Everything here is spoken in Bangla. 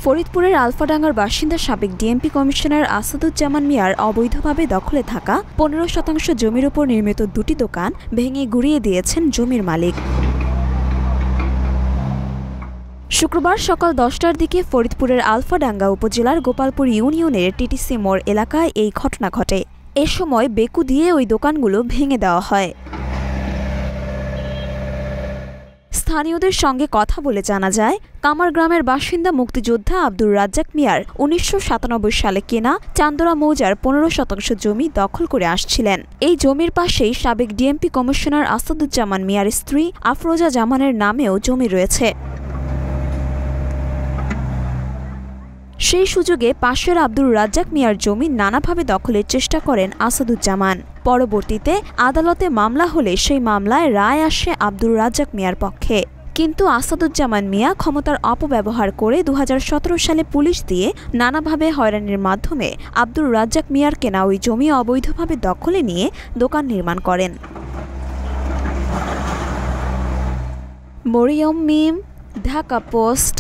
ফরিদপুরের আলফাডাঙ্গার বাসিন্দা সাবেক ডিএমপি কমিশনার আসাদুজ্জামান মিয়ার অবৈধভাবে দখলে থাকা 15% জমির উপর নির্মিত দুটি দোকান ভেঙে গুঁড়িয়ে দিয়েছেন জমির মালিক। শুক্রবার সকাল 10টার দিকে ফরিদপুরের আলফাডাঙ্গা উপজেলার গোপালপুর ইউনিয়নের টিটিসি মোড় এলাকায় এই ঘটনা ঘটে। এ সময় বেকু দিয়ে ওই দোকানগুলো ভেঙে দেওয়া হয়। স্থানীয়দের সঙ্গে কথা বলে জানা যায়, কামার গ্রামের বাসিন্দা মুক্তিযোদ্ধা আব্দুর রাজ্জাক মিয়ার 1997 সালে কেনা চান্দরা মৌজার 15% জমি দখল করে আসছিলেন। এই জমির পাশেই সাবেক ডিএমপি কমিশনার আসাদুজ্জামান মিয়ার স্ত্রী আফরোজা জামানের নামেও জমি রয়েছে। সেই সুযোগে পাশের আব্দুর রাজ্জাক মিয়ার জমি নানাভাবে দখলের চেষ্টা করেন আসাদুজ্জামান। পরবর্তীতে আদালতে মামলা হলে সেই মামলায় রায় আসে আব্দুর রাজ্জাক মিয়ার পক্ষে। কিন্তু আসাদুজ্জামান মিয়া ক্ষমতার অপব্যবহার করে 2017 সালে পুলিশ দিয়ে নানাভাবে হয়রানির মাধ্যমে আব্দুর রাজ্জাক মিয়ার কেনা ওই জমি অবৈধভাবে দখলে নিয়ে দোকান নির্মাণ করেন। মরিয়ম মিম, ঢাকা পোস্ট।